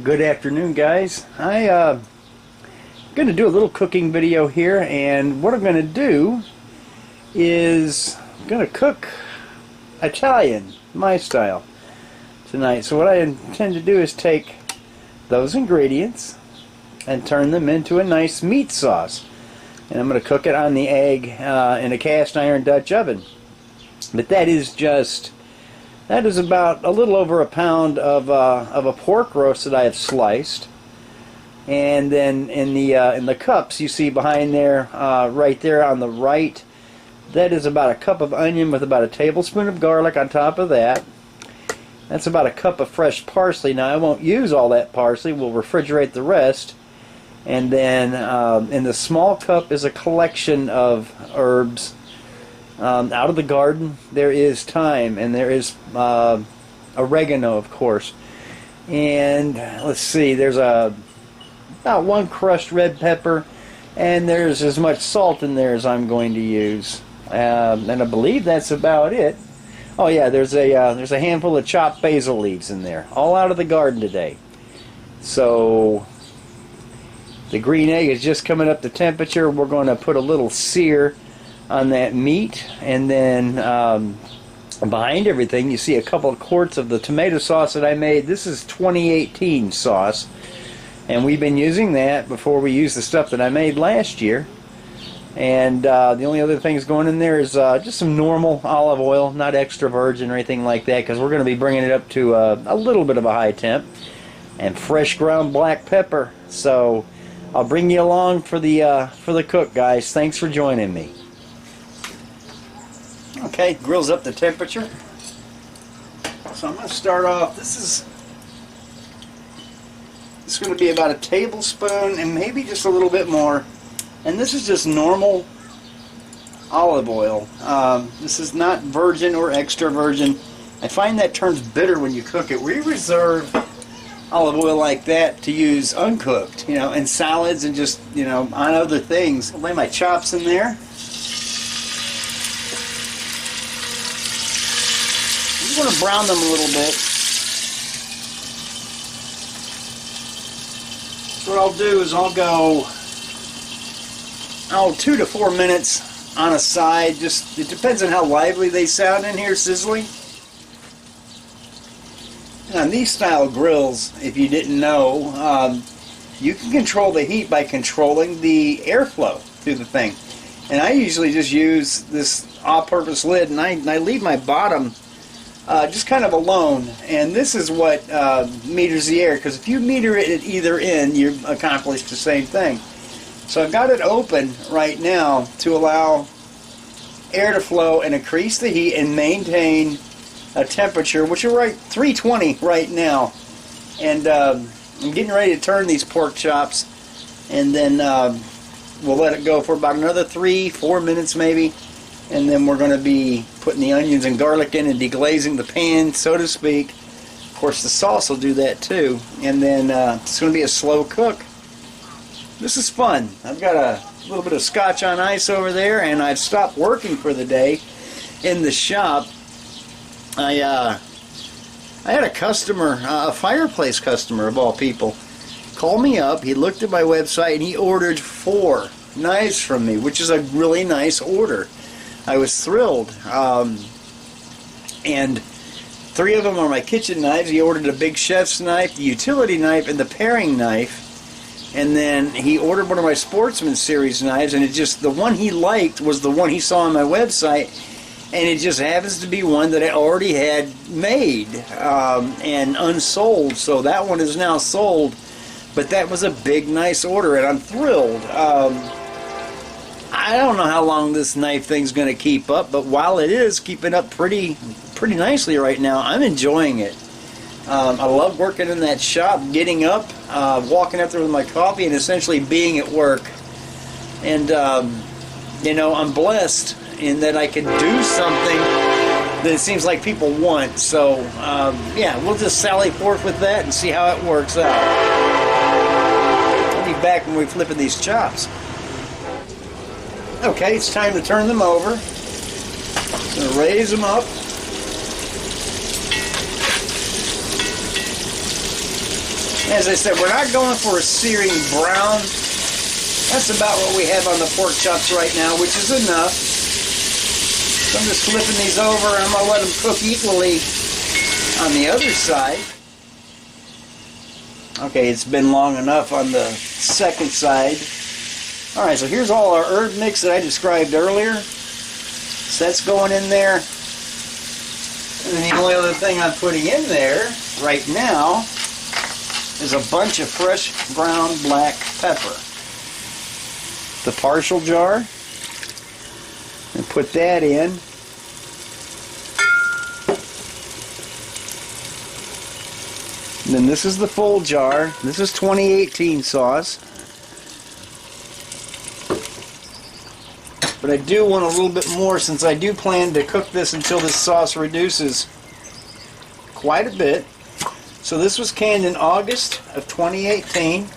Good afternoon, guys. I'm going to do a little cooking video here, and what I'm going to do is I'm going to cook Italian, my style, tonight. So what I intend to do is take those ingredients and turn them into a nice meat sauce. And I'm going to cook it on the egg in a cast iron Dutch oven. But that is about a little over a pound of a pork roast that I have sliced, and then in the cups you see behind there, right there on the right, that is about a cup of onion with about a tablespoon of garlic on top of that. That's about a cup of fresh parsley. Now I won't use all that parsley; we'll refrigerate the rest. And then in the small cup is a collection of herbs. Out of the garden. There is thyme, and there is oregano, of course, and let's see, there's about one crushed red pepper, and there's as much salt in there as I'm going to use, and I believe that's about it. Oh yeah, there's a handful of chopped basil leaves in there, all out of the garden today. So the green egg is just coming up to temperature. We're going to put a little sear on that meat, and then behind everything you see a couple of quarts of the tomato sauce that I made. This is 2018 sauce, and we've been using that before we used the stuff that I made last year. And the only other things going in there is just some normal olive oil, not extra virgin or anything like that, because we're going to be bringing it up to a little bit of a high temp, and fresh ground black pepper. So I'll bring you along for the cook, guys. Thanks for joining me. Okay, grill's up to temperature. So I'm going to start off. This is going to be about a tablespoon and maybe just a little bit more. And this is just normal olive oil. This is not virgin or extra virgin. I find that turns bitter when you cook it. We reserve olive oil like that to use uncooked, in salads and just, on other things. I'll lay my chops in there. I'm going to brown them a little bit. So what I'll do is I'll go 2 to 4 minutes on a side. Just, it depends on how lively they sound in here, sizzling. And on these style grills, if you didn't know, you can control the heat by controlling the airflow through the thing. And I usually just use this all-purpose lid, and I leave my bottom just kind of alone, and this is what meters the air, because if you meter it at either end, you accomplish the same thing. So I've got it open right now to allow air to flow and increase the heat and maintain a temperature, which are right 320 right now. And I'm getting ready to turn these pork chops, and then we'll let it go for about another 3-4 minutes maybe. And then we're going to be putting the onions and garlic in and deglazing the pan, so to speak. Of course, the sauce will do that too. And then it's going to be a slow cook. This is fun. I've got a little bit of scotch on ice over there, and I've stopped working for the day in the shop. I had a customer, a fireplace customer of all people, call me up. He looked at my website and he ordered 4 knives from me, which is a really nice order. I was thrilled, and 3 of them are my kitchen knives. He ordered a big chef's knife, the utility knife, and the paring knife, and then he ordered one of my Sportsman Series knives, and the one he liked was the one he saw on my website, and it just happens to be one that I already had made and unsold, so that one is now sold. But that was a big, nice order, and I'm thrilled. I don't know how long this knife thing's going to keep up, but while it is keeping up pretty nicely right now, I'm enjoying it. I love working in that shop, getting up, walking up there with my coffee, and essentially being at work. And, I'm blessed in that I can do something that it seems like people want. So, yeah, we'll just sally forth with that and see how it works out. I'll be back when we're flipping these chops. Okay, it's time to turn them over. I'm going to raise them up. As I said, we're not going for a searing brown. That's about what we have on the pork chops right now, which is enough. So I'm just flipping these over. I'm going to let them cook equally on the other side. Okay, it's been long enough on the second side. Alright, so here's all our herb mix that I described earlier. So that's going in there. And then the only other thing I'm putting in there right now is a bunch of fresh ground black pepper. The partial jar. And put that in. And then this is the full jar. This is 2018 sauce. But I do want a little bit more, since I do plan to cook this until this sauce reduces quite a bit. So this was canned in August of 2018.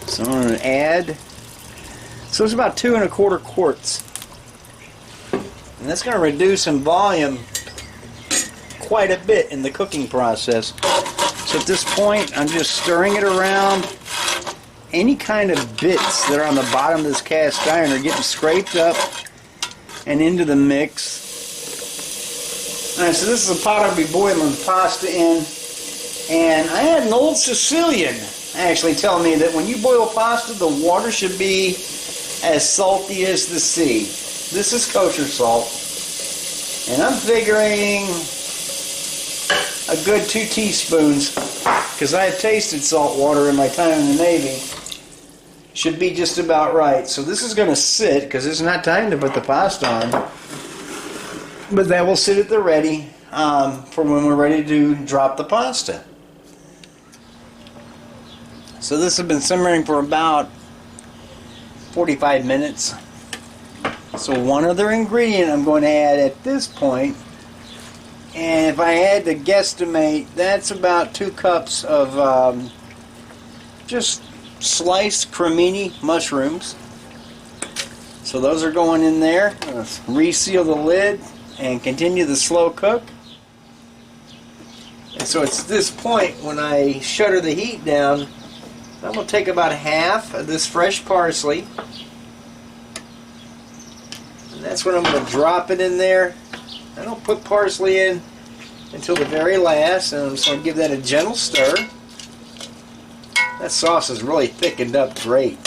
So I'm going to add, so it's about 2 1/4 quarts. And that's going to reduce in volume quite a bit in the cooking process. So at this point, I'm just stirring it around. Any kind of bits that are on the bottom of this cast iron are getting scraped up and into the mix. Alright, so this is a pot I'll be boiling pasta in. And I had an old Sicilian actually tell me that when you boil pasta, the water should be as salty as the sea. This is kosher salt. And I'm figuring a good 2 teaspoons, because I have tasted salt water in my time in the Navy. Should be just about right. So this is going to sit, because it's not time to put the pasta on. But that will sit at the ready for when we're ready to drop the pasta. So this has been simmering for about 45 minutes. So one other ingredient I'm going to add at this point, and if I had to guesstimate, that's about 2 cups of just sliced cremini mushrooms. So those are going in there. Reseal the lid and continue the slow cook. And so it's this point when I shutter the heat down, I'm going to take about half of this fresh parsley. And that's when I'm going to drop it in there. I don't put parsley in until the very last, and I'm just going to give that a gentle stir. That sauce is really thickened up great.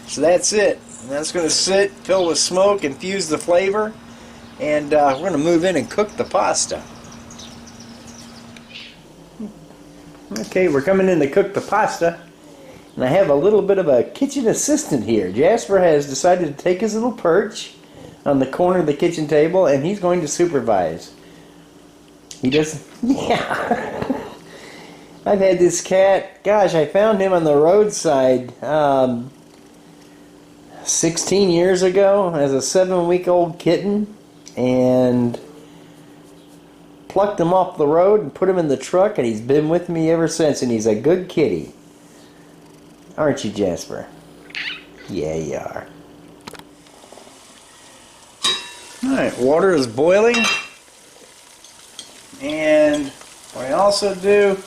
So that's it. And that's going to sit, fill with smoke, infuse the flavor, and we're going to move in and cook the pasta. Okay, we're coming in to cook the pasta. And I have a little bit of a kitchen assistant here. Jasper has decided to take his little perch on the corner of the kitchen table, and he's going to supervise. He doesn't... Yeah. I've had this cat, gosh, I found him on the roadside 16 years ago as a 7-week-old kitten, and plucked him off the road and put him in the truck, and he's been with me ever since, and he's a good kitty. Aren't you, Jasper? Yeah, you are. Alright, water is boiling. And what I also do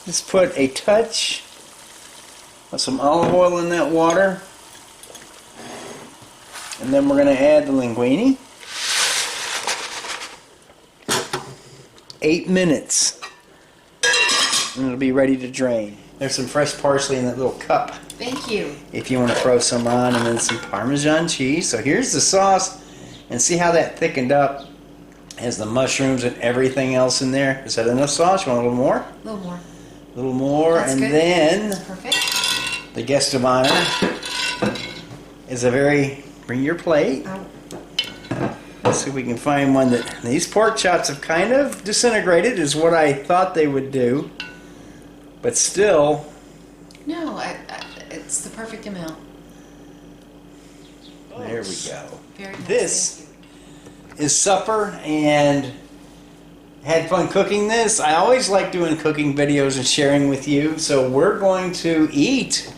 is put a touch of some olive oil in that water. And then we're going to add the linguine. 8 minutes. And it'll be ready to drain. There's some fresh parsley in that little cup. Thank you. If you want to throw some on, and then some Parmesan cheese. So here's the sauce, and see how that thickened up has the mushrooms and everything else in there. Is that enough sauce? You want a little more? A little more. A little more, That's and good. then That's perfect. The guest of honor is a very... Bring your plate. Oh. Let's see if we can find one that... These pork chops have kind of disintegrated, is what I thought they would do. But still... No, it's the perfect amount. There we go. Very nice. This is supper, and had fun cooking this. I always like doing cooking videos and sharing with you, so we're going to eat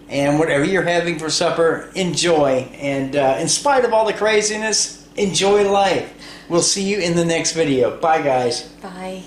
And whatever you're having for supper, enjoy. And in spite of all the craziness, enjoy life. We'll see you in the next video. Bye, guys. Bye.